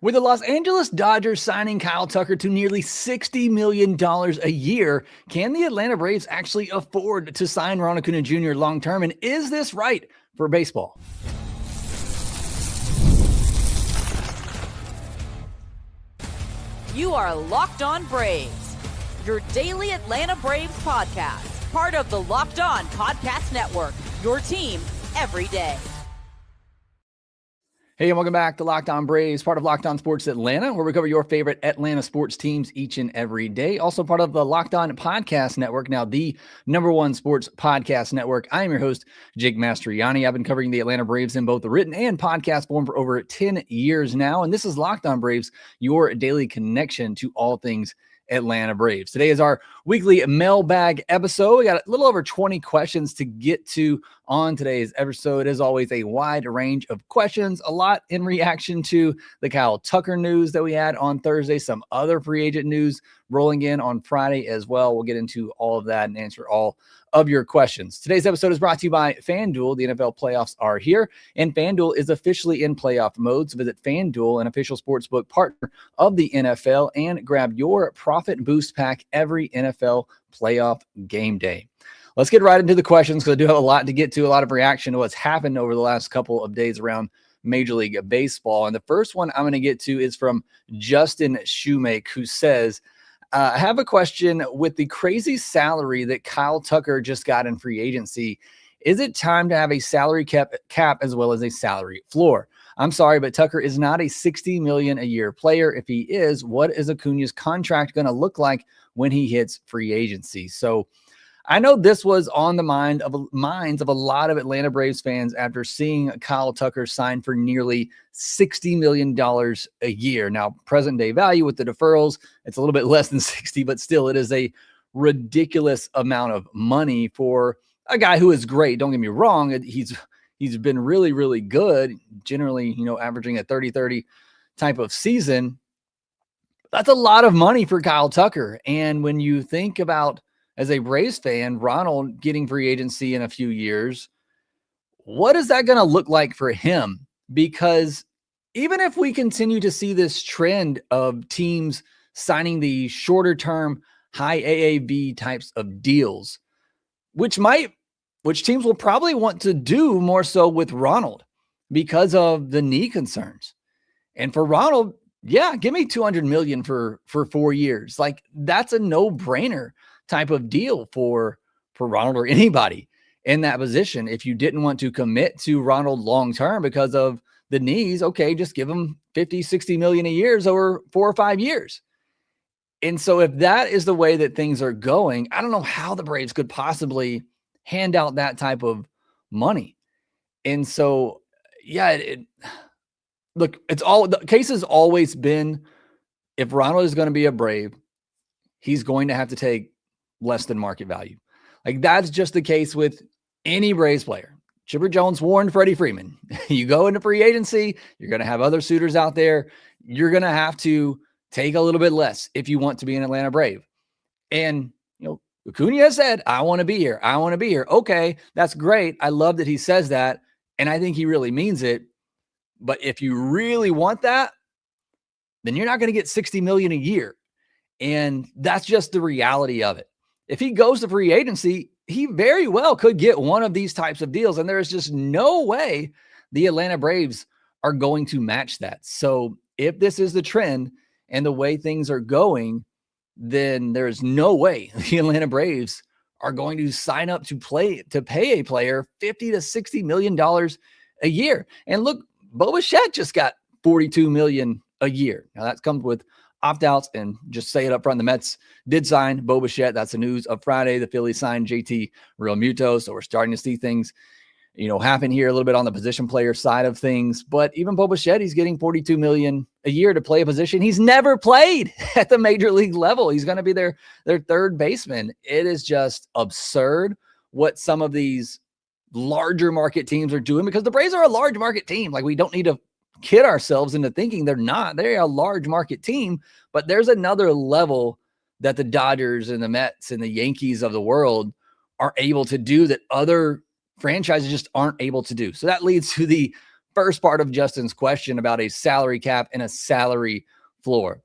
With the Los Angeles Dodgers signing Kyle Tucker to nearly $60 million a year, can the Atlanta Braves actually afford to sign Ronald Acuña Jr. long-term? And is this right for baseball? You are Locked On Braves, your daily Atlanta Braves podcast, part of the Locked On Podcast Network, your team every day. Hey, and welcome back to Locked On Braves, part of Locked On Sports Atlanta, where we cover your favorite Atlanta sports teams each and every day. Also part of the Locked On Podcast Network, now the #1 sports podcast network. I am your host, Jake Mastroianni. I've been covering the Atlanta Braves in both the written and podcast form for over 10 years now, and this is Locked On Braves, your daily connection to all things Atlanta Braves. Today is our weekly mailbag episode. We got a little over 20 questions to get to on today's episode. As always, a wide range of questions, a lot in reaction to the Kyle Tucker news that we had on Thursday, some other free agent news rolling in on Friday as well. We'll get into all of that and answer all of your questions. Today's episode is brought to you by FanDuel. The NFL playoffs are here, and FanDuel is officially in playoff mode. So visit FanDuel, an official sportsbook partner of the NFL, and grab your profit boost pack every NFL playoff game day. Let's get right into the questions because I do have a lot to get to, a lot of reaction to what's happened over the last couple of days around Major League Baseball. And the first one I'm going to get to is from Justin Shoemake, who says, I have a question. With the crazy salary that Kyle Tucker just got in free agency, is it time to have a salary cap as well as a salary floor? I'm sorry, but Tucker is not a $60 million a year player. If he is, what is Acuña's contract going to look like when he hits free agency? So I know this was on the minds of a lot of Atlanta Braves fans after seeing Kyle Tucker sign for nearly $60 million a year. Now, present day value with the deferrals, it's a little bit less than 60, but still it is a ridiculous amount of money for a guy who is great. Don't get me wrong. He's been really, really good, generally, averaging a 30-30 type of season. That's a lot of money for Kyle Tucker. And when you think about, as a Braves fan, Ronald getting free agency in a few years, what is that going to look like for him? Because even if we continue to see this trend of teams signing the shorter term, high AAV types of deals, which teams will probably want to do more so with Ronald because of the knee concerns. And for Ronald, yeah, give me $200 million for 4 years. Like, that's a no-brainer type of deal for Ronald or anybody in that position. If you didn't want to commit to Ronald long-term because of the knees, okay, just give him 50, 60 million a year over 4 or 5 years. And so if that is the way that things are going, I don't know how the Braves could possibly hand out that type of money. And so, yeah, look, the case has always been, if Ronald is going to be a Brave, he's going to have to take less than market value. Like, that's just the case with any Braves player. Chipper Jones warned Freddie Freeman, you go into free agency, you're going to have other suitors out there. You're going to have to take a little bit less if you want to be an Atlanta Brave. And, Acuña said, I want to be here. I want to be here. Okay, that's great. I love that he says that. And I think he really means it. But if you really want that, then you're not going to get $60 million a year. And that's just the reality of it. If he goes to free agency, he very well could get one of these types of deals. And there is just no way the Atlanta Braves are going to match that. So if this is the trend and the way things are going, then there's no way the Atlanta Braves are going to sign up to pay a player $50 to $60 million a year. And look, Bo Bichette just got $42 million a year. Now that comes with opt-outs, and just say it up front, the Mets did sign Bo Bichette. That's the news of Friday. The Phillies signed JT Realmuto. So we're starting to see things, happen here a little bit on the position player side of things. But even Bo Bichette, he's getting $42 million a year to play a position he's never played at the major league level. He's going to be their third baseman. It is just absurd what some of these larger market teams are doing, because the Braves are a large market team. Like, we don't need to kid ourselves into thinking they're not. They're a large market team, but there's another level that the Dodgers and the Mets and the Yankees of the world are able to do that other franchises just aren't able to do. So that leads to the first part of Justin's question about a salary cap and a salary floor.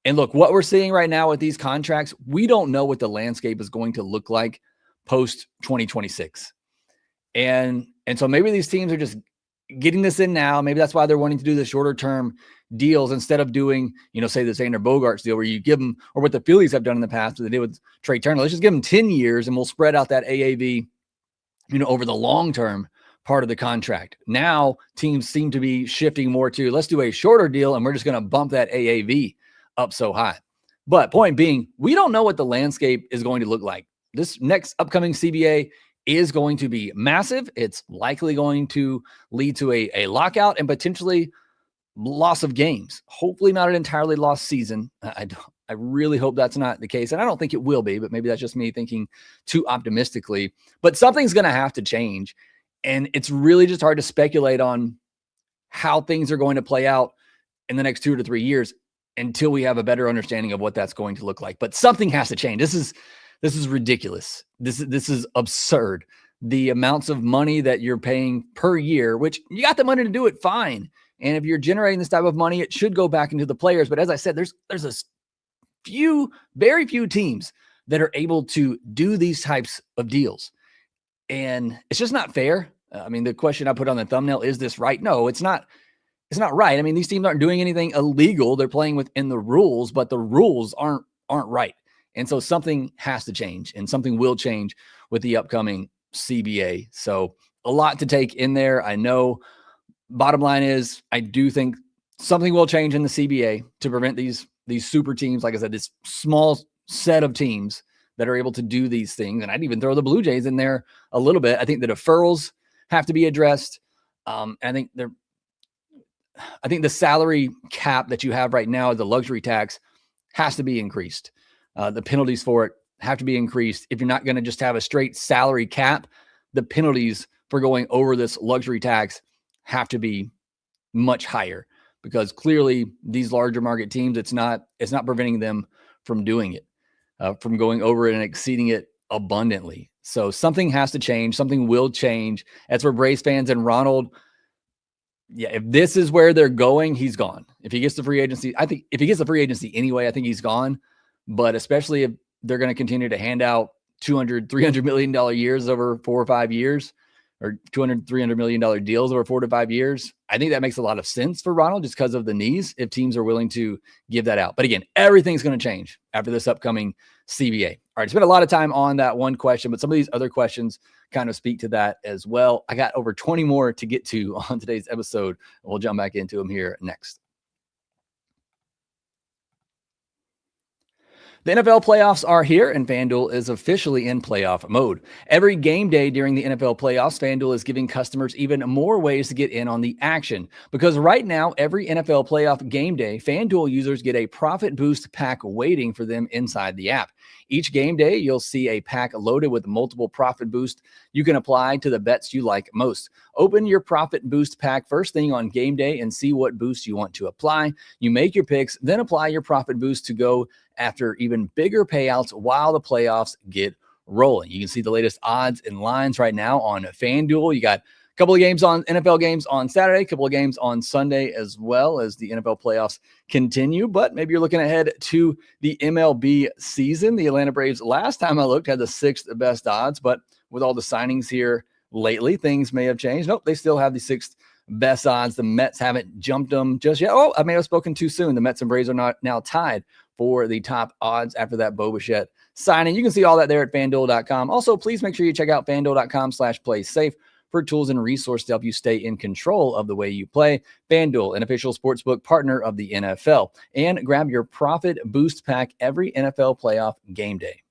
And look, what we're seeing right now with these contracts, we don't know what the landscape is going to look like post 2026. And so maybe these teams are just getting this in now. Maybe that's why they're wanting to do the shorter term deals instead of doing, say the Xander Bogaerts deal where you give them, or what the Phillies have done in the past, what they did with Trey Turner. Let's just give them 10 years and we'll spread out that AAV, over the long term part of the contract. Now teams seem to be shifting more to, let's do a shorter deal and we're just going to bump that AAV up so high. But point being, we don't know what the landscape is going to look like. This next upcoming CBA is going to be massive. It's likely going to lead to a lockout and potentially loss of games. Hopefully not an entirely lost season. I really hope that's not the case. And I don't think it will be, but maybe that's just me thinking too optimistically. But something's going to have to change. And it's really just hard to speculate on how things are going to play out in the next 2 to 3 years until we have a better understanding of what that's going to look like. But something has to change. This is ridiculous. This is absurd. The amounts of money that you're paying per year, which you got the money to do it, fine. And if you're generating this type of money, it should go back into the players. But as I said, there's very few teams that are able to do these types of deals. And it's just not fair. I mean, the question I put on the thumbnail, is this right? No, it's not. It's not right. I mean, these teams aren't doing anything illegal. They're playing within the rules, but the rules aren't right. And so something has to change, and something will change with the upcoming CBA. So a lot to take in there. I know. Bottom line is, I do think something will change in the CBA to prevent these super teams. Like I said, this small set of teams that are able to do these things. And I'd even throw the Blue Jays in there a little bit. I think the deferrals have to be addressed. I think the salary cap that you have right now as the luxury tax has to be increased. The penalties for it have to be increased. If you're not going to just have a straight salary cap, the penalties for going over this luxury tax have to be much higher, because clearly these larger market teams, it's not preventing them from doing it, from going over it and exceeding it abundantly. So something has to change. Something will change. That's for Braves fans. And Ronald, if this is where they're going, he's gone. If he gets the free agency, I think if he gets the free agency anyway, I think he's gone. But especially if they're going to continue to hand out $200-300 million years over 4 or 5 years, or $200-300 million deals over 4 to 5 years. I think that makes a lot of sense for Ronald just because of the knees, if teams are willing to give that out. But again, everything's going to change after this upcoming CBA. All right, spent a lot of time on that one question, but some of these other questions kind of speak to that as well. I got over 20 more to get to on today's episode. We'll jump back into them here next. The NFL playoffs are here, and FanDuel is officially in playoff mode. Every game day during the NFL playoffs, FanDuel is giving customers even more ways to get in on the action. Because right now, every NFL playoff game day, FanDuel users get a profit boost pack waiting for them inside the app. Each game day, you'll see a pack loaded with multiple profit boosts you can apply to the bets you like most. Open your profit boost pack first thing on game day and see what boosts you want to apply. You make your picks, then apply your profit boost to go after even bigger payouts while the playoffs get rolling. You can see the latest odds and lines right now on FanDuel. You got a couple of games on NFL games on Saturday, a couple of games on Sunday as well as the NFL playoffs continue. But maybe you're looking ahead to the MLB season. The Atlanta Braves, last time I looked, had the 6th best odds, but with all the signings here lately, things may have changed. Nope, they still have the 6th best odds. The Mets haven't jumped them just yet. Oh, I may have spoken too soon. The Mets and Braves are not now tied for the top odds after that Bo Bichette signing. You can see all that there at FanDuel.com. Also, please make sure you check out FanDuel.com/playsafe for tools and resources to help you stay in control of the way you play. FanDuel, an official sportsbook partner of the NFL. And grab your profit boost pack every NFL playoff game day.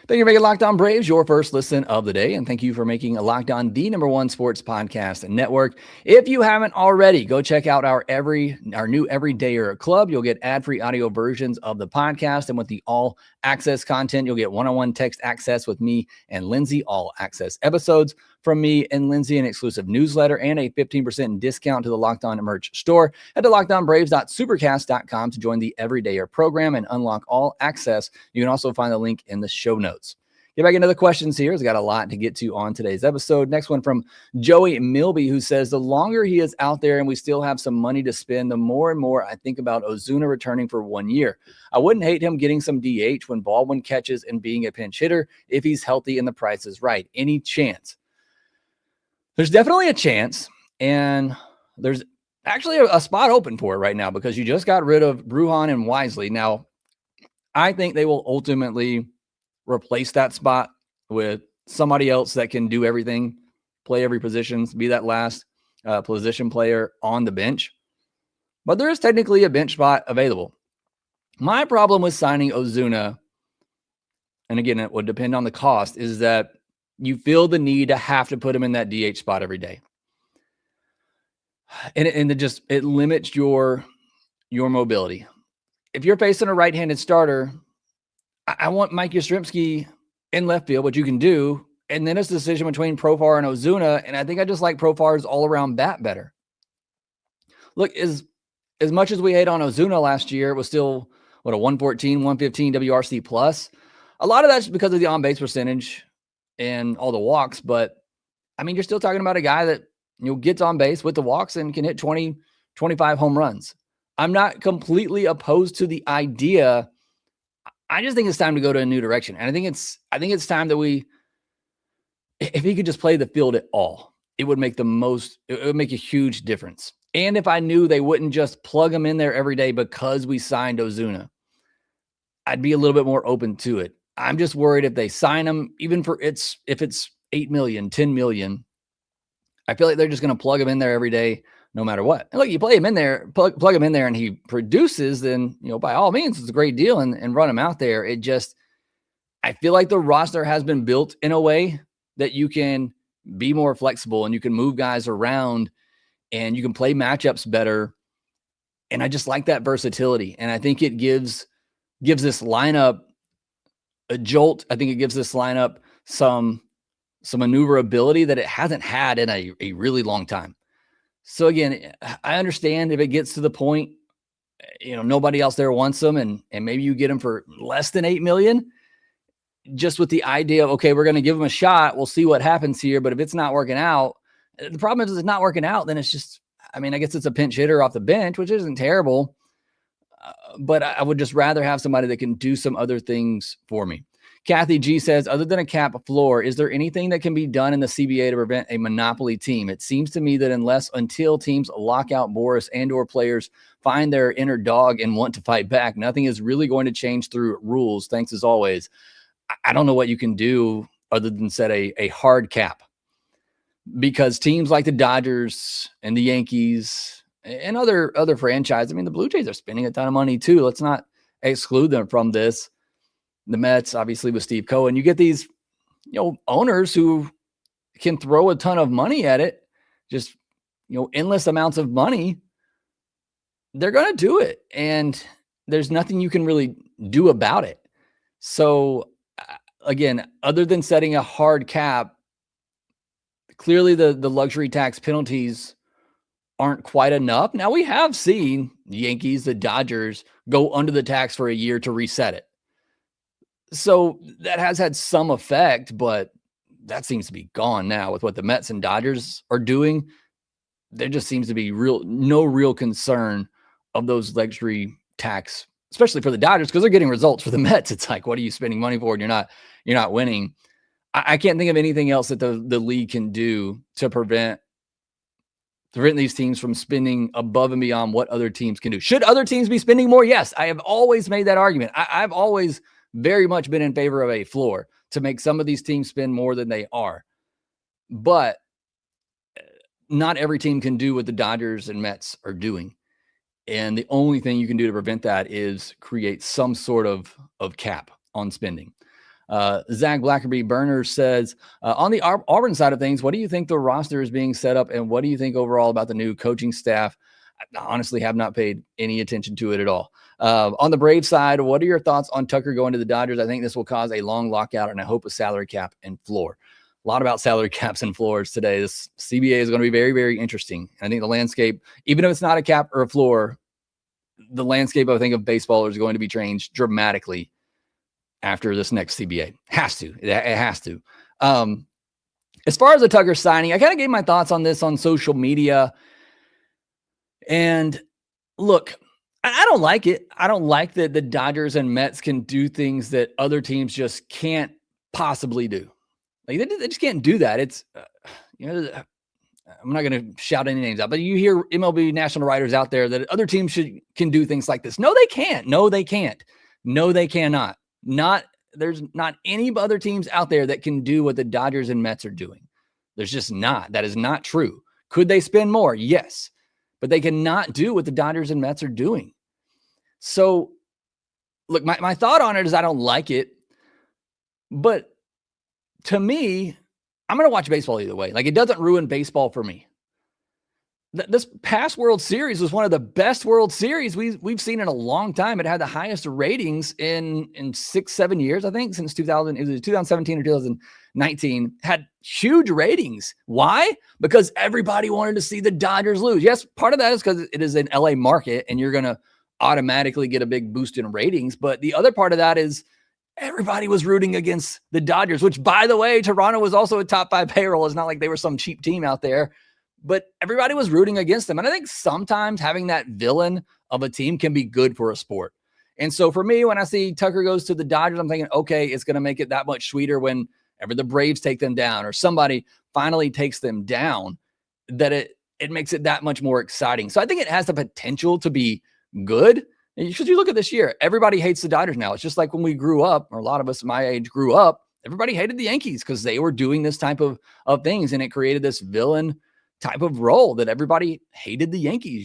Thank you for making Locked On Braves your first listen of the day. And thank you for making Locked On the #1 sports podcast network. If you haven't already, go check out our new Everydayer Club. You'll get ad-free audio versions of the podcast. And with the all access content, you'll get one-on-one text access with me and Lindsay, all access episodes from me and Lindsay, an exclusive newsletter, and a 15% discount to the Locked On merch store. Head to LockedOnBraves.supercast.com to join the Everydayer program and unlock all access. You can also find the link in the show notes. get back into the questions here. He's got a lot to get to on today's episode. Next one from Joey Milby, who says, the longer he is out there and we still have some money to spend, the more and more I think about Ozuna returning for 1 year. I wouldn't hate him getting some DH when Baldwin catches and being a pinch hitter if he's healthy and the price is right. Any chance? There's definitely a chance, and there's actually a spot open for it right now because you just got rid of Brujan and Wisely. Now, I think they will ultimately replace that spot with somebody else that can do everything, play every position, be that last position player on the bench. But there is technically a bench spot available. My problem with signing Ozuna, and again, it would depend on the cost, is that you feel the need to have to put him in that DH spot every day. And it limits your mobility. If you're facing a right-handed starter, I want Mike Yastrzemski in left field, which you can do, and then it's a decision between Profar and Ozuna, and I think I just like Profar's all-around bat better. Look, as much as we hate on Ozuna last year, it was still, a 114, 115 WRC plus. A lot of that's because of the on-base percentage and all the walks, but, I mean, you're still talking about a guy that gets on base with the walks and can hit 20, 25 home runs. I'm not completely opposed to the idea. I just think it's time to go to a new direction. And I think it's time that if he could just play the field at all, it would make it would make a huge difference. And if I knew they wouldn't just plug him in there every day because we signed Ozuna, I'd be a little bit more open to it. I'm just worried if they sign him, even if it's $8 million, $10 million, I feel like they're just going to plug him in there every day, no matter what. And look, you play him in there, plug him in there and he produces, then, by all means, it's a great deal and run him out there. I feel like the roster has been built in a way that you can be more flexible and you can move guys around and you can play matchups better. And I just like that versatility. And I think it gives this lineup a jolt. I think it gives this lineup some maneuverability that it hasn't had in a really long time. So again, I understand if it gets to the point, nobody else there wants them and maybe you get them for less than $8 million, just with the idea of, okay, we're going to give them a shot. We'll see what happens here. But if it's not working out, the problem is it's not working out, then it's just, I guess it's a pinch hitter off the bench, which isn't terrible. But I would just rather have somebody that can do some other things for me. Kathy G says, other than a cap floor, is there anything that can be done in the CBA to prevent a monopoly team? It seems to me that until teams lock out Boris and or players find their inner dog and want to fight back, nothing is really going to change through rules. Thanks as always. I don't know what you can do other than set a hard cap, because teams like the Dodgers and the Yankees and other franchises, the Blue Jays are spending a ton of money too. Let's not exclude them from this. The Mets, obviously, with Steve Cohen, you get these, owners who can throw a ton of money at it, just, endless amounts of money. They're going to do it. And there's nothing you can really do about it. So again, other than setting a hard cap, clearly the luxury tax penalties aren't quite enough. Now, we have seen the Yankees, the Dodgers go under the tax for a year to reset it. So that has had some effect, but that seems to be gone now with what the Mets and Dodgers are doing. There just seems to be no real concern of those luxury tax, especially for the Dodgers, because they're getting results. For the Mets, it's like, what are you spending money for? And you're not winning. I can't think of anything else that the league can do to prevent these teams from spending above and beyond what other teams can do. Should other teams be spending more? Yes, I have always made that argument. I've always very much been in favor of a floor to make some of these teams spend more than they are. But not every team can do what the Dodgers and Mets are doing. And the only thing you can do to prevent that is create some sort of cap on spending. Zach Blackerby Burner says, on the Auburn side of things, what do you think the roster is being set up, and what do you think overall about the new coaching staff? I honestly have not paid any attention to it at all. On the Braves side, what are your thoughts on Tucker going to the Dodgers? I think this will cause a long lockout, and I hope a salary cap and floor. A lot about salary caps and floors today. This CBA is going to be very, very interesting. I think the landscape, even if it's not a cap or a floor, the landscape, I think, of baseball is going to be changed dramatically after this next CBA. Has to. It has to. As far as the Tucker signing, I kind of gave my thoughts on this on social media. And look, I don't like it. I don't like that the Dodgers and Mets can do things that other teams just can't possibly do. Like they just can't do that. It's, I'm not going to shout any names out, but you hear MLB national writers out there that other teams can do things like this. No, they can't. No, they can't. No, they cannot. There's not any other teams out there that can do what the Dodgers and Mets are doing. There's just not. That is not true. Could they spend more? Yes. But they cannot do what the Dodgers and Mets are doing. So, look, my thought on it is I don't like it. But to me, I'm going to watch baseball either way. Like, it doesn't ruin baseball for me. This past World Series was one of the best World Series we've seen in a long time. It had the highest ratings in 6-7 years, I think, since 2000. It was 2017 or 2019. Had huge ratings. Why? Because everybody wanted to see the Dodgers lose. Yes, part of that is because it is an LA market and you're going to automatically get a big boost in ratings. But the other part of that is everybody was rooting against the Dodgers, which, by the way, Toronto was also a top 5 payroll. It's not like they were some cheap team out there. But everybody was rooting against them. And I think sometimes having that villain of a team can be good for a sport. And so for me, when I see Tucker goes to the Dodgers, I'm thinking, okay, it's going to make it that much sweeter whenever the Braves take them down or somebody finally takes them down, that it makes it that much more exciting. So I think it has the potential to be good. Because you look at this year, everybody hates the Dodgers now. It's just like when we grew up, or a lot of us my age grew up, everybody hated the Yankees because they were doing this type of things. And it created this villain type of role that everybody hated the Yankees.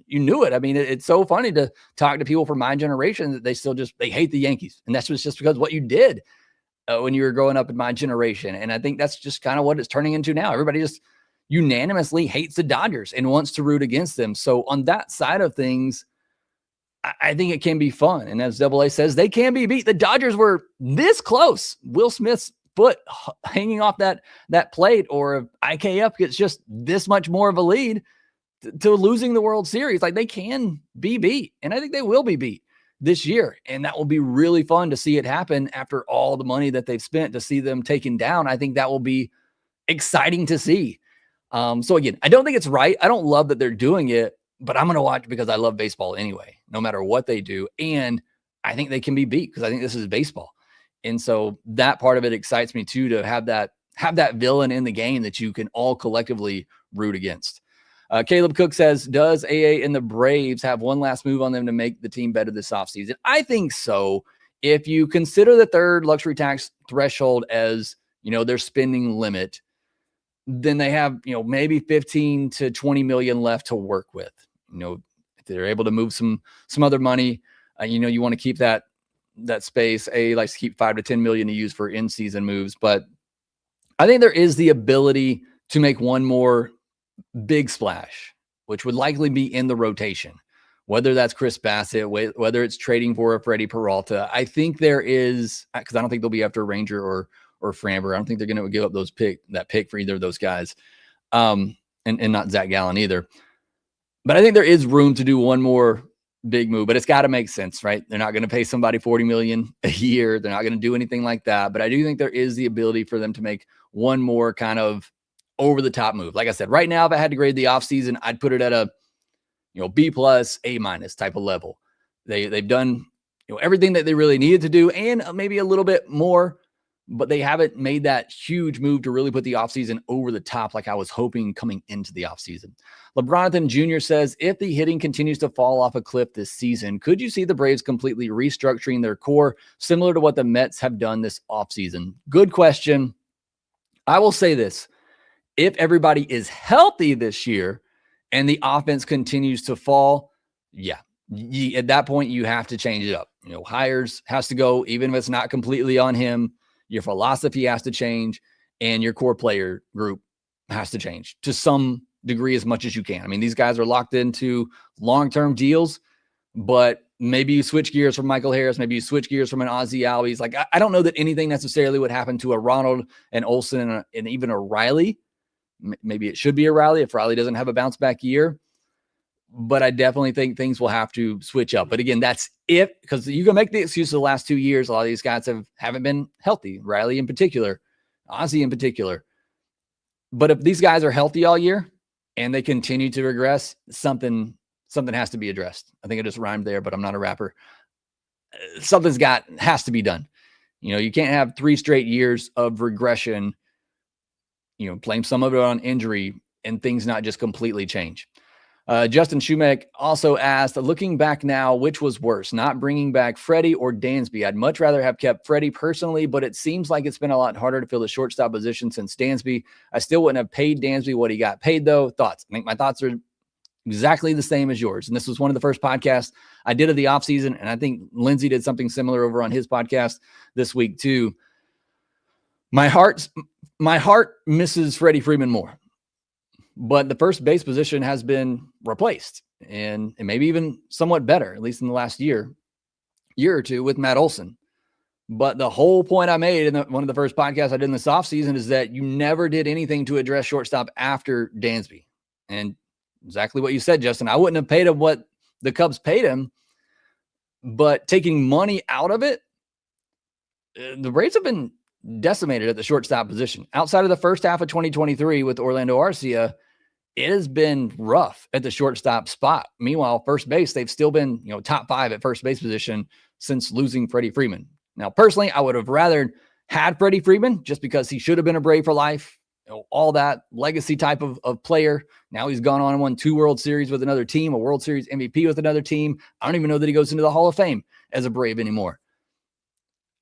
You knew it. I mean, it's so funny to talk to people from my generation that they hate the Yankees. And that's just because what you did when you were growing up in my generation. And I think that's just kind of what it's turning into now. Everybody just unanimously hates the Dodgers and wants to root against them. So on that side of things, I think it can be fun. And as AA says, they can be beat. The Dodgers were this close. Will Smith's foot hanging off that plate, or if IKF gets just this much more of a lead to losing the World Series, like they can be beat. And I think they will be beat this year. And that will be really fun to see it happen after all the money that they've spent to see them taken down. I think that will be exciting to see. So again, I don't think it's right. I don't love that they're doing it, but I'm going to watch because I love baseball anyway, no matter what they do. And I think they can be beat because I think this is baseball. And so that part of it excites me too, to have that villain in the game that you can all collectively root against. Caleb Cook says, does AA and the Braves have one last move on them to make the team better this offseason? I think so. If you consider the third luxury tax threshold as, their spending limit, then they have, maybe 15 to 20 million left to work with. If they're able to move some other money, you want to keep that space. A likes to keep 5 to 10 million to use for in-season moves, but I think there is the ability to make one more big splash, which would likely be in the rotation, whether that's Chris Bassett, whether it's trading for a Freddie Peralta. I think there is, because I don't think they'll be after Ranger or Framber. I don't think they're going to give up that pick for either of those guys, and not Zach Gallen either. But I think there is room to do one more big move, but it's got to make sense, right? They're not going to pay somebody $40 million a year. They're not going to do anything like that. But I do think there is the ability for them to make one more kind of over the top move. Like I said, right now, if I had to grade the offseason, I'd put it at a, B+, A- type of level. They've done, everything that they really needed to do and maybe a little bit more, but they haven't made that huge move to really put the offseason over the top like I was hoping coming into the offseason. LeBronathan Jr. says, if the hitting continues to fall off a cliff this season, could you see the Braves completely restructuring their core, similar to what the Mets have done this offseason? Good question. I will say this. If everybody is healthy this year and the offense continues to fall, at that point, you have to change it up. Hires has to go, even if it's not completely on him. Your philosophy has to change, and your core player group has to change to some degree as much as you can. I mean, these guys are locked into long-term deals, but maybe you switch gears from Michael Harris. Maybe you switch gears from an Ozzie Albies. Like, I don't know that anything necessarily would happen to a Ronald and Olsen and even a Riley. Maybe it should be a Riley if Riley doesn't have a bounce-back year. but I definitely think things will have to switch up. But again, that's if, because you can make the excuse of the last 2 years. A lot of these guys haven't been healthy, Riley in particular, Ozzy in particular. But if these guys are healthy all year and they continue to regress, something has to be addressed. I think I just rhymed there, but I'm not a rapper. Something's has to be done. You can't have 3 straight years of regression, blame some of it on injury and things not just completely change. Justin Schumack also asked, looking back now, which was worse, not bringing back Freddie or Dansby? I'd much rather have kept Freddie personally, but it seems like it's been a lot harder to fill the shortstop position since Dansby. I still wouldn't have paid Dansby what he got paid, though. Thoughts? I think my thoughts are exactly the same as yours. And this was one of the first podcasts I did of the offseason, and I think Lindsay did something similar over on his podcast this week too. My heart misses Freddie Freeman more. But the first base position has been replaced and maybe even somewhat better, at least in the last year or two with Matt Olson. But the whole point I made in one of the first podcasts I did in this offseason is that you never did anything to address shortstop after Dansby. And exactly what you said, Justin. I wouldn't have paid him what the Cubs paid him, but taking money out of it, the Braves have been decimated at the shortstop position. Outside of the first half of 2023 with Orlando Arcia, it has been rough at the shortstop spot. Meanwhile, first base, they've still been, top 5 at first base position since losing Freddie Freeman. Now, personally, I would have rather had Freddie Freeman just because he should have been a Brave for life, all that legacy type of player. Now he's gone on and won 2 World Series with another team, a World Series MVP with another team. I don't even know that he goes into the Hall of Fame as a Brave anymore.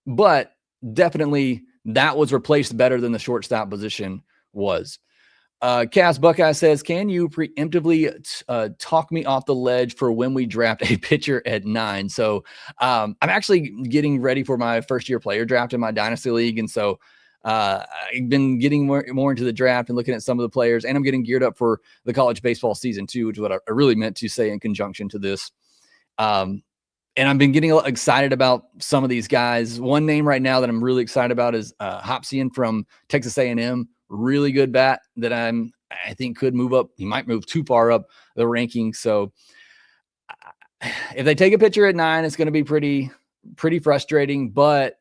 But definitely that was replaced better than the shortstop position was. Cass Buckeye says, can you preemptively talk me off the ledge for when we draft a pitcher at 9? So I'm actually getting ready for my first year player draft in my dynasty league. And so I've been getting more into the draft and looking at some of the players, and I'm getting geared up for the college baseball season too, which is what I really meant to say in conjunction to this. And I've been getting excited about some of these guys. One name right now that I'm really excited about is Hopsian from Texas A&M. Really good bat that I think could move up. He might move too far up the rankings. So if they take a pitcher at 9, it's going to be pretty frustrating. But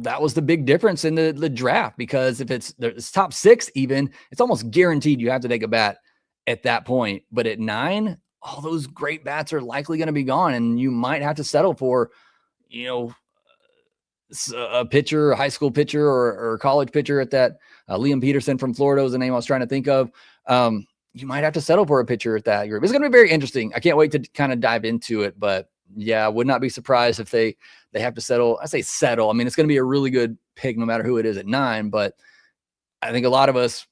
that was the big difference in the draft, because if it's top 6, even, it's almost guaranteed you have to take a bat at that point. But at 9, all those great bats are likely going to be gone, and you might have to settle for, a pitcher, a high school pitcher or college pitcher at that. Liam Peterson from Florida was the name I was trying to think of. You might have to settle for a pitcher at that group. It's going to be very interesting. I can't wait to kind of dive into it, but yeah, I would not be surprised if they have to settle. I say settle. I mean, it's going to be a really good pick no matter who it is at 9, but I think a lot of us,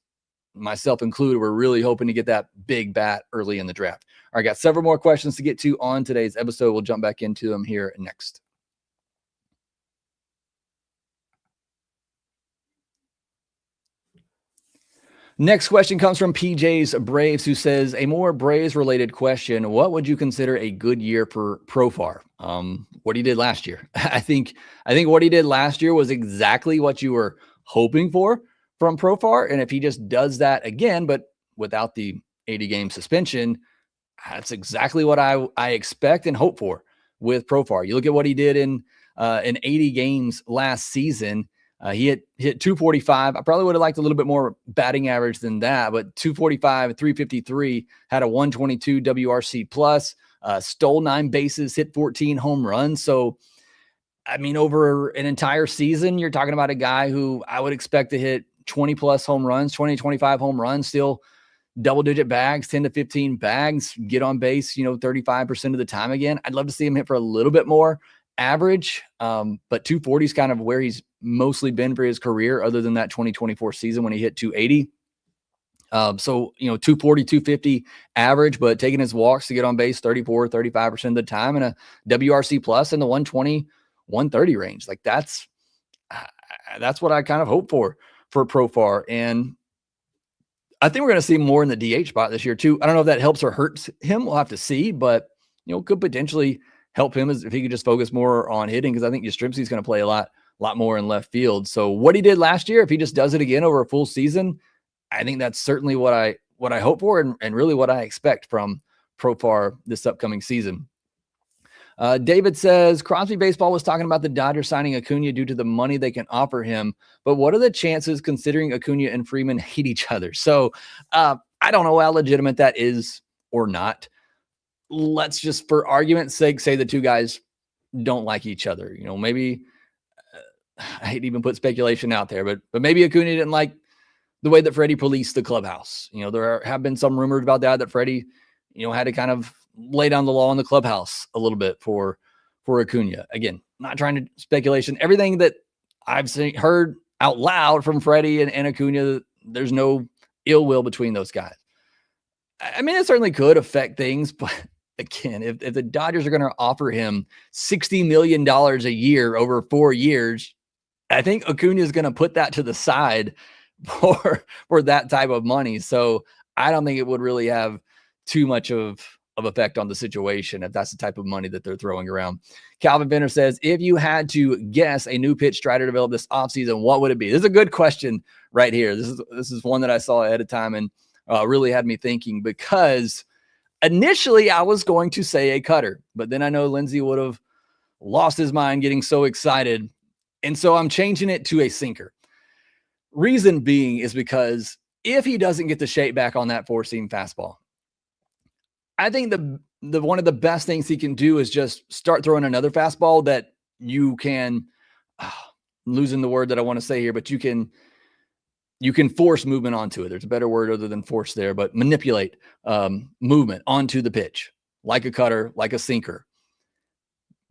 myself included, we're really hoping to get that big bat early in the draft. All right, got several more questions to get to on today's episode. We'll jump back into them here next. Next question comes from PJ's Braves, who says, a more Braves-related question. What would you consider a good year for Profar? What he did last year. I think what he did last year was exactly what you were hoping for from Profar. And if he just does that again, but without the 80-game suspension, that's exactly what I expect and hope for with Profar. You look at what he did in 80 games last season. He hit 245. I probably would have liked a little bit more batting average than that, but 245, 353, had a 122 WRC plus, stole 9 bases, hit 14 home runs. So, I mean, over an entire season, you're talking about a guy who I would expect to hit 20 plus home runs, 20, 25 home runs, still double-digit bags, 10 to 15 bags, get on base, 35% of the time again. I'd love to see him hit for a little bit more average, but 240 is kind of where he's mostly been for his career, other than that 2024 season when he hit 280. So, 240, 250 average, but taking his walks to get on base 34, 35% of the time, and a WRC plus in the 120, 130 range. Like that's what I kind of hope for Profar. And I think we're going to see more in the DH spot this year too. I don't know if that helps or hurts him. We'll have to see, but could potentially help him as if he could just focus more on hitting, because I think Yastrzemski's going to play a lot more in left field. So what he did last year, if he just does it again over a full season, I think that's certainly what I hope for and really what I expect from Profar this upcoming season. David says, Crosby Baseball was talking about the Dodgers signing Acuña due to the money they can offer him. But what are the chances considering Acuña and Freeman hate each other? So I don't know how legitimate that is or not. Let's just, for argument's sake, say the two guys don't like each other. Maybe I hate to even put speculation out there, but maybe Acuña didn't like the way that Freddie policed the clubhouse. There have been some rumors about that Freddie, had to kind of lay down the law in the clubhouse a little bit for Acuña. Again, not trying to speculation. Everything that I've heard out loud from Freddie and Acuña, there's no ill will between those guys. I mean, it certainly could affect things, but again, if the Dodgers are going to offer him $60 million a year over 4 years, I think Acuña is going to put that to the side for that type of money. So I don't think it would really have too much of effect on the situation if that's the type of money that they're throwing around. Calvin Benner says, if you had to guess a new pitch Strider developed this offseason, what would it be? This is a good question right here. This is one that I saw ahead of time and really had me thinking, because initially I was going to say a cutter, but then I know Lindsay would have lost his mind getting so excited. And so I'm changing it to a sinker. Reason being is because if he doesn't get the shape back on that four-seam fastball, I think the one of the best things he can do is just start throwing another fastball that you can, losing the word that I want to say here, but you can force movement onto it. There's a better word other than force there, but manipulate movement onto the pitch, like a cutter, like a sinker.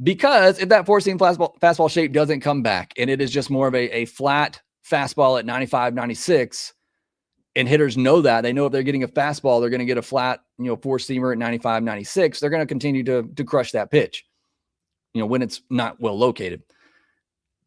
Because if that four-seam fastball shape doesn't come back and it is just more of a flat fastball at 95, 96, and hitters know that. They know if they're getting a fastball, they're going to get a flat, four-seamer at 95, 96. They're going to continue to crush that pitch, when it's not well located.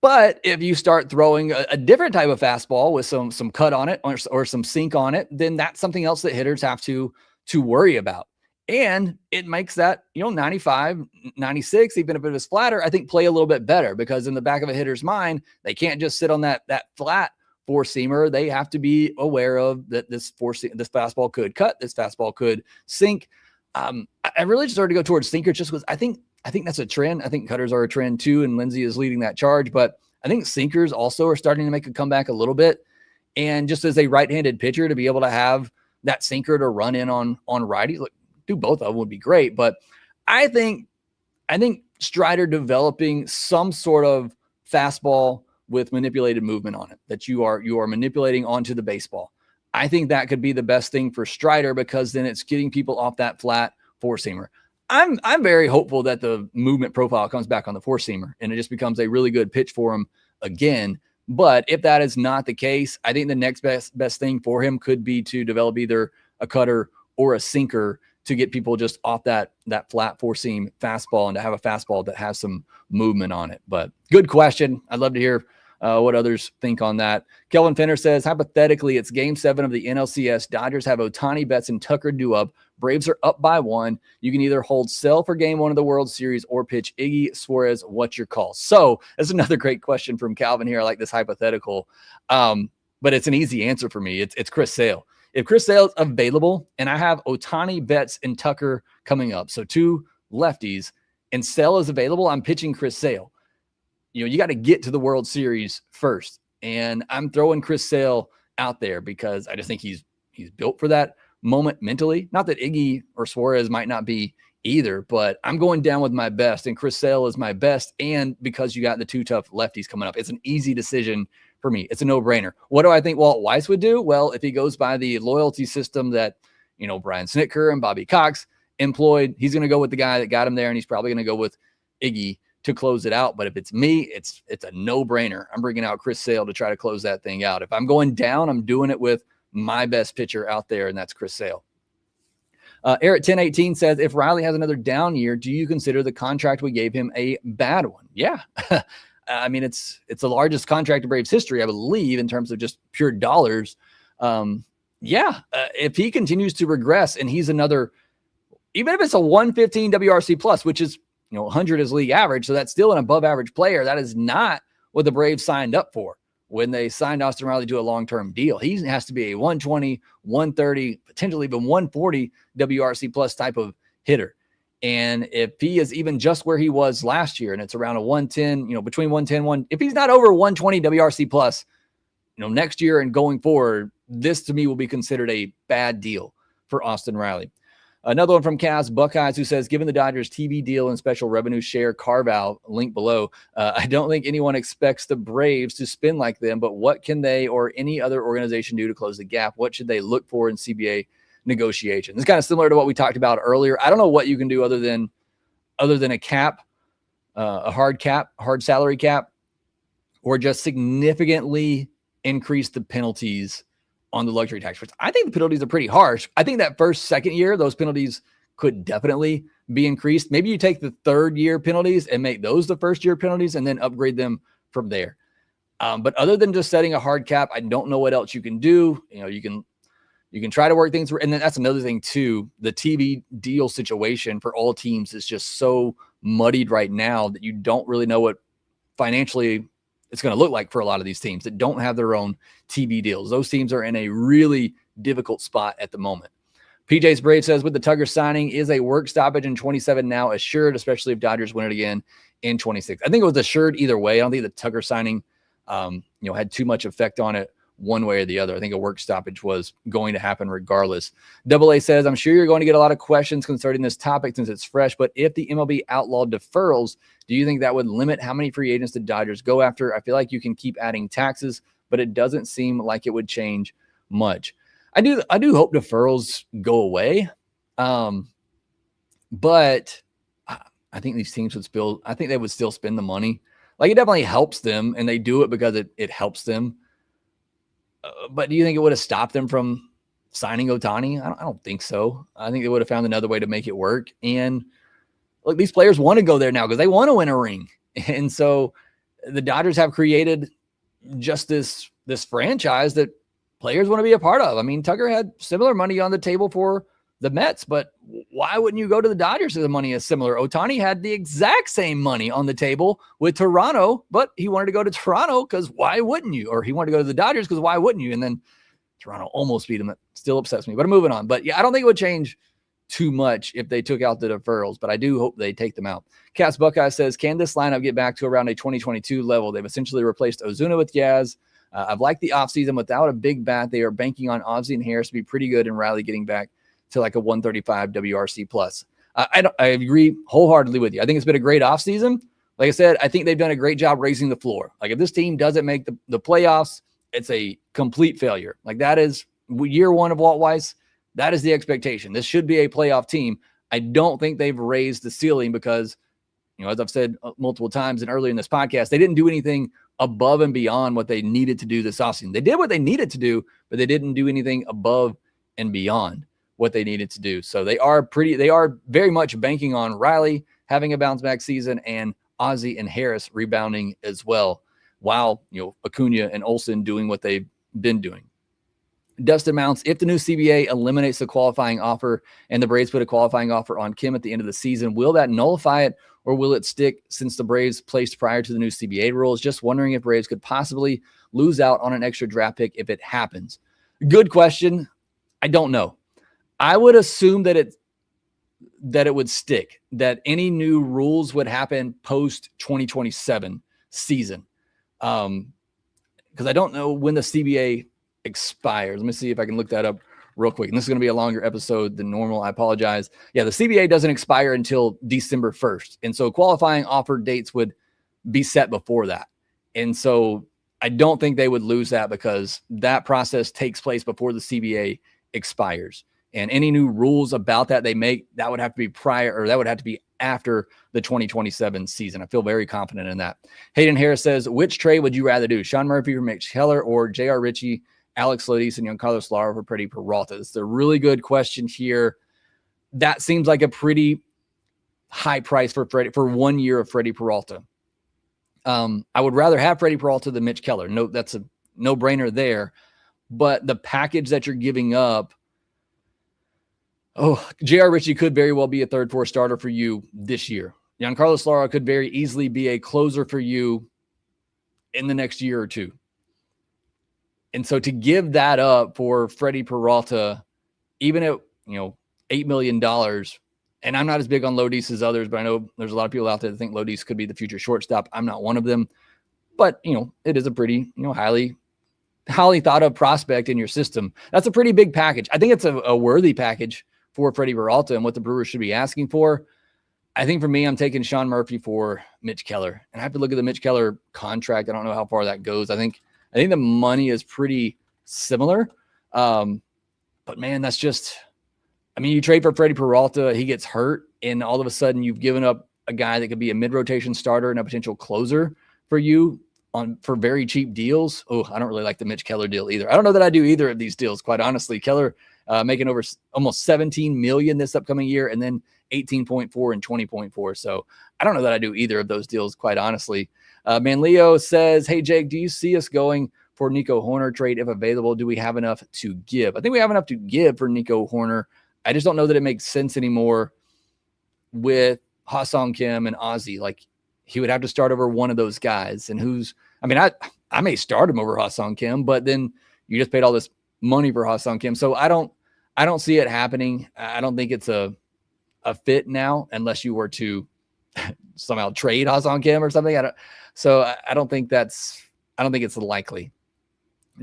But if you start throwing a different type of fastball with some cut on it or some sink on it, then that's something else that hitters have to worry about. And it makes that, 95, 96, even if it is flatter, I think play a little bit better, because in the back of a hitter's mind, they can't just sit on that flat four-seamer. They have to be aware of that this fastball could cut, this fastball could sink. I really just started to go towards sinker just because I think that's a trend. I think cutters are a trend too, and Lindsay is leading that charge. But I think sinkers also are starting to make a comeback a little bit. And just as a right-handed pitcher, to be able to have that sinker to run in on righties, like, do both of them would be great. But I think Strider developing some sort of fastball with manipulated movement on it that you are manipulating onto the baseball, I think that could be the best thing for Strider, because then it's getting people off that flat four-seamer. I'm very hopeful that the movement profile comes back on the four-seamer and it just becomes a really good pitch for him again. But if that is not the case, I think the next best thing for him could be to develop either a cutter or a sinker to get people just off that flat four-seam fastball and to have a fastball that has some movement on it. But good question. I'd love to hear what others think on that. Kelvin Fenner says, hypothetically, it's Game 7 of the NLCS. Dodgers have Ohtani, Betts, and Tucker due up. Braves are up by 1. You can either hold sell for Game 1 of the World Series or pitch Iggy, Suarez. What's your call? So that's another great question from Calvin here. I like this hypothetical, but it's an easy answer for me. It's Chris Sale. If Chris Sale is available and I have Ohtani, Betts, and Tucker coming up, so 2 lefties, and Sale is available, I'm pitching Chris Sale. You got to get to the World Series first. And I'm throwing Chris Sale out there because I just think he's built for that moment mentally. Not that Iggy or Suarez might not be either, but I'm going down with my best, and Chris Sale is my best. And because you got the 2 tough lefties coming up, it's an easy decision for me. It's a no-brainer. What do I think Walt Weiss would do? Well, if he goes by the loyalty system that, Brian Snitker and Bobby Cox employed, he's going to go with the guy that got him there, and he's probably going to go with Iggy to close it out. But if it's me, it's a no-brainer. I'm bringing out Chris Sale to try to close that thing out. If I'm going down, I'm doing it with my best pitcher out there, and that's Chris Sale. Eric 1018 says, if Riley has another down year, do you consider the contract we gave him a bad one? Yeah. I mean, it's the largest contract in Braves history, I believe, in terms of just pure dollars. If he continues to regress and he's another, even if it's a 115 WRC plus, which is, 100 is league average, so that's still an above average player. That is not what the Braves signed up for when they signed Austin Riley to a long-term deal. He has to be a 120, 130, potentially even 140 WRC plus type of hitter. And if he is even just where he was last year, and it's around a 110, between 110, if he's not over 120 WRC plus, next year and going forward, this to me will be considered a bad deal for Austin Riley. Another one from Cass Buckeyes, who says, given the Dodgers TV deal and special revenue share carve-out, link below, I don't think anyone expects the Braves to spin like them, but what can they or any other organization do to close the gap? What should they look for in CBA negotiations? It's kind of similar to what we talked about earlier. I don't know what you can do other than a cap, a hard salary cap, or just significantly increase the penalties on the luxury tax. I think the penalties are pretty harsh. I think that second year, those penalties could definitely be increased. Maybe you take the third year penalties and make those the first year penalties and then upgrade them from there. But other than just setting a hard cap, I don't know what else you can do. You can try to work things. And then that's another thing too. The TV deal situation for all teams is just so muddied right now that you don't really know what financially it's going to look like for a lot of these teams that don't have their own TV deals. Those teams are in a really difficult spot at the moment. PJ's Brave says, with the Tugger signing, is a work stoppage in 27 now assured, especially if Dodgers win it again in 26? I think it was assured either way. I don't think the Tugger signing, had too much effect on it one way or the other. I think a work stoppage was going to happen regardless. Double A says, I'm sure you're going to get a lot of questions concerning this topic since it's fresh, but if the MLB outlawed deferrals, do you think that would limit how many free agents the Dodgers go after? I feel like you can keep adding taxes, but it doesn't seem like it would change much. I do hope deferrals go away. But I think these teams they would still spend the money. Like, it definitely helps them, and they do it because it helps them. But do you think it would have stopped them from signing Ohtani? I don't think so. I think they would have found another way to make it work. And look, these players want to go there now because they want to win a ring. And so the Dodgers have created just this franchise that players want to be a part of. I mean, Tugger had similar money on the table for the Mets, but why wouldn't you go to the Dodgers if the money is similar? Ohtani had the exact same money on the table with Toronto, but he wanted to go to Toronto because why wouldn't you? Or he wanted to go to the Dodgers because why wouldn't you? And then Toronto almost beat him. That still upsets me, but I'm moving on. But yeah, I don't think it would change too much if they took out the deferrals, but I do hope they take them out. Cass Buckeye says, can this lineup get back to around a 2022 level? They've essentially replaced Ozuna with Yaz. I've liked the offseason without a big bat. They are banking on Ozzie and Harris to be pretty good and Riley getting back to like a 135 WRC plus. I agree wholeheartedly with you. I think it's been a great offseason. Like I said, I think they've done a great job raising the floor. Like, if this team doesn't make the playoffs, it's a complete failure. Like, that is year one of Walt Weiss. That is the expectation. This should be a playoff team. I don't think they've raised the ceiling because, as I've said multiple times and earlier in this podcast, they didn't do anything above and beyond what they needed to do this offseason. They did what they needed to do, but they didn't do anything above and beyond what they needed to do. So they are very much banking on Riley having a bounce back season and Ozzie and Harris rebounding as well, while, Acuña and Olsen doing what they've been doing. Dustin Mounts, if the new CBA eliminates the qualifying offer and the Braves put a qualifying offer on Kim at the end of the season, will that nullify it or will it stick since the Braves placed prior to the new CBA rules? Just wondering if Braves could possibly lose out on an extra draft pick if it happens. Good question. I don't know. I would assume that it would stick, that any new rules would happen post 2027 season. Because I don't know when the CBA expires. Let me see if I can look that up real quick. And this is going to be a longer episode than normal. I apologize. Yeah, the CBA doesn't expire until December 1st. And so qualifying offer dates would be set before that. And so I don't think they would lose that because that process takes place before the CBA expires. And any new rules about that they make, that would have to be after the 2027 season. I feel very confident in that. Hayden Harris says, which trade would you rather do? Sean Murphy for Mitch Keller or J.R. Ritchie, Alex Lodis, and Giancarlo Lara for Freddie Peralta? It's a really good question here. That seems like a pretty high price for 1 year of Freddie Peralta. I would rather have Freddie Peralta than Mitch Keller. No, that's a no-brainer there. But the package that you're giving up, J.R. Ritchie could very well be a 3rd-4 starter for you this year. Giancarlo Lara could very easily be a closer for you in the next year or two. And so to give that up for Freddie Peralta, even at $8 million, and I'm not as big on Lodis as others, but I know there's a lot of people out there that think Lodis could be the future shortstop. I'm not one of them, but it is a pretty, highly thought of prospect in your system. That's a pretty big package. I think it's a worthy package for Freddie Peralta and what the Brewers should be asking for. I think for me, I'm taking Sean Murphy for Mitch Keller, and I have to look at the Mitch Keller contract. I don't know how far that goes. I think the money is pretty similar. But man, that's just, you trade for Freddie Peralta, he gets hurt, and all of a sudden you've given up a guy that could be a mid-rotation starter and a potential closer for you for very cheap deals. Oh, I don't really like the Mitch Keller deal either. I don't know that I do either of these deals, quite honestly. Keller making over almost $17 million this upcoming year, and then 18.4 and 20.4. So I don't know that I do either of those deals, quite honestly. Manleo says, hey, Jake, do you see us going for Nico Hoerner trade if available? Do we have enough to give? I think we have enough to give for Nico Hoerner. I just don't know that it makes sense anymore with Ha-Sung Kim and Ozzy. Like, he would have to start over one of those guys. And I may start him over Ha-Sung Kim, but then you just paid all this money for Ha-Sung Kim. So I don't see it happening. I don't think it's a fit now, unless you were to somehow trade Ha-Sung Kim or something. I don't think it's likely.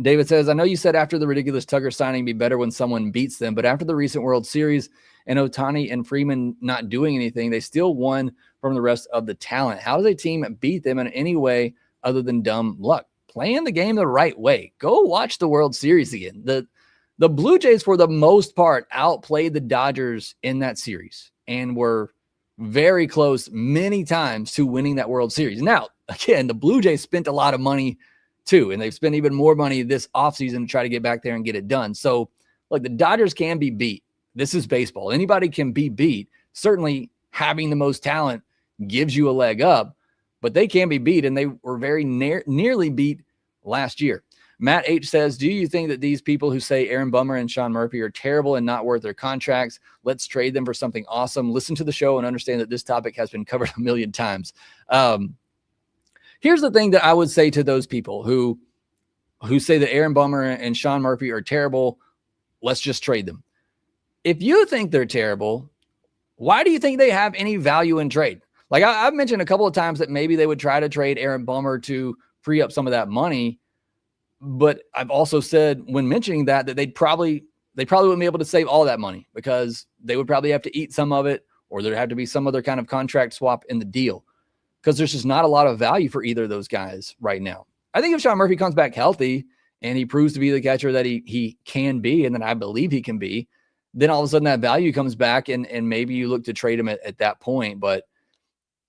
David says, I know you said after the ridiculous Tucker signing be better when someone beats them, but after the recent World Series and Ohtani and Freeman not doing anything, they still won from the rest of the talent. How does a team beat them in any way other than dumb luck? Playing the game the right way. Go watch the World Series again. The Blue Jays, for the most part, outplayed the Dodgers in that series and were very close many times to winning that World Series. Now, again, the Blue Jays spent a lot of money too, and they've spent even more money this offseason to try to get back there and get it done. So, the Dodgers can be beat. This is baseball. Anybody can be beat. Certainly, having the most talent gives you a leg up, but they can be beat, and they were very nearly beat last year. Matt H says, do you think that these people who say Aaron Bummer and Sean Murphy are terrible and not worth their contracts, let's trade them for something awesome? Listen to the show and understand that this topic has been covered a million times. Here's the thing that I would say to those people who say that Aaron Bummer and Sean Murphy are terrible, let's just trade them. If you think they're terrible, why do you think they have any value in trade? Like I've mentioned a couple of times that maybe they would try to trade Aaron Bummer to free up some of that money. But I've also said when mentioning that they probably wouldn't be able to save all that money because they would probably have to eat some of it, or there'd have to be some other kind of contract swap in the deal, because there's just not a lot of value for either of those guys right now. I think if Sean Murphy comes back healthy and he proves to be the catcher that he can be, and then I believe he can be, then all of a sudden that value comes back and maybe you look to trade him at that point. But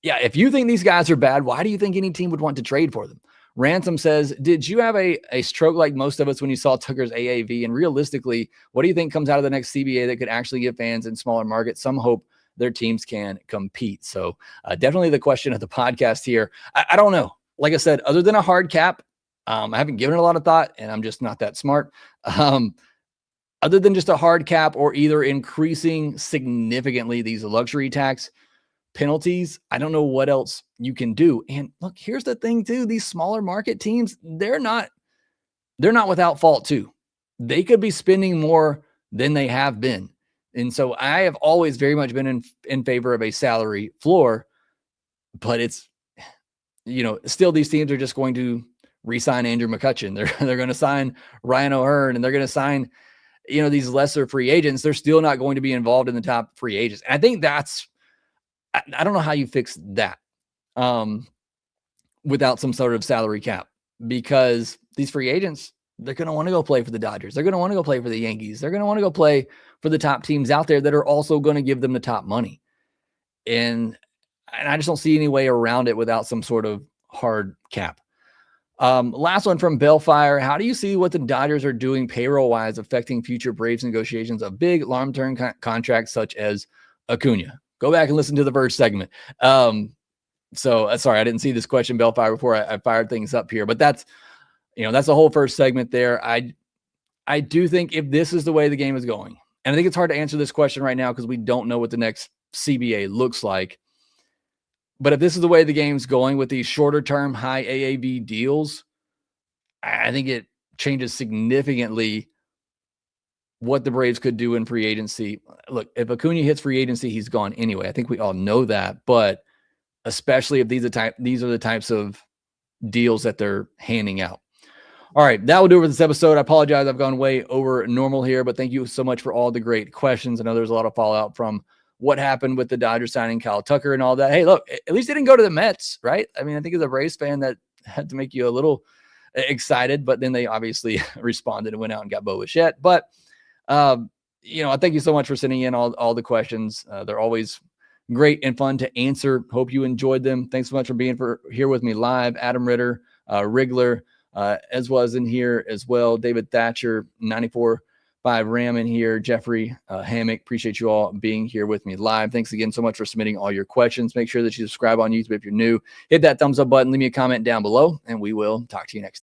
yeah, if you think these guys are bad, why do you think any team would want to trade for them? Ransom says, did you have a stroke like most of us when you saw Tucker's AAV? And realistically, what do you think comes out of the next CBA that could actually give fans in smaller markets some hope their teams can compete? So definitely the question of the podcast here. I don't know. Like I said, other than a hard cap, I haven't given it a lot of thought, and I'm just not that smart. Other than just a hard cap or either increasing significantly these luxury tax penalties, I don't know what else you can do. And look, here's the thing too. These smaller market teams, they're not without fault too. They could be spending more than they have been. And so I have always very much been in favor of a salary floor, but it's, still these teams are just going to re-sign Andrew McCutchen. They're going to sign Ryan O'Hearn, and they're going to sign, these lesser free agents. They're still not going to be involved in the top free agents. And I think I don't know how you fix that without some sort of salary cap, because these free agents, they're going to want to go play for the Dodgers. They're going to want to go play for the Yankees. They're going to want to go play for the top teams out there that are also going to give them the top money. And I just don't see any way around it without some sort of hard cap. Last one from Bellfire. How do you see what the Dodgers are doing payroll-wise affecting future Braves negotiations of big long-term contracts such as Acuña? Go back and listen to the first segment. So sorry, I didn't see this question, Bellfire, before I fired things up here, but that's the whole first segment there. I do think if this is the way the game is going, and I think it's hard to answer this question right now because we don't know what the next CBA looks like. But if this is the way the game's going with these shorter term high AAV deals, I think it changes significantly what the Braves could do in free agency. Look, if Acuña hits free agency, he's gone anyway. I think we all know that, but especially if these are the types of deals that they're handing out. All right, that will do it for this episode. I apologize, I've gone way over normal here, but thank you so much for all the great questions. I know there's a lot of fallout from what happened with the Dodgers signing Kyle Tucker and all that. Hey, look, at least he didn't go to the Mets, right? I mean, I think as a Braves fan, that had to make you a little excited, but then they obviously responded and went out and got Bo Bichette. But, I thank you so much for sending in all the questions. They're always great and fun to answer. Hope you enjoyed them. Thanks so much for being here with me live. Adam Ritter, Wriggler, as was in here as well. David Thatcher, 94.5 Ram in here. Jeffrey Hammock, appreciate you all being here with me live. Thanks again so much for submitting all your questions. Make sure that you subscribe on YouTube if you're new. Hit that thumbs up button. Leave me a comment down below, and we will talk to you next time.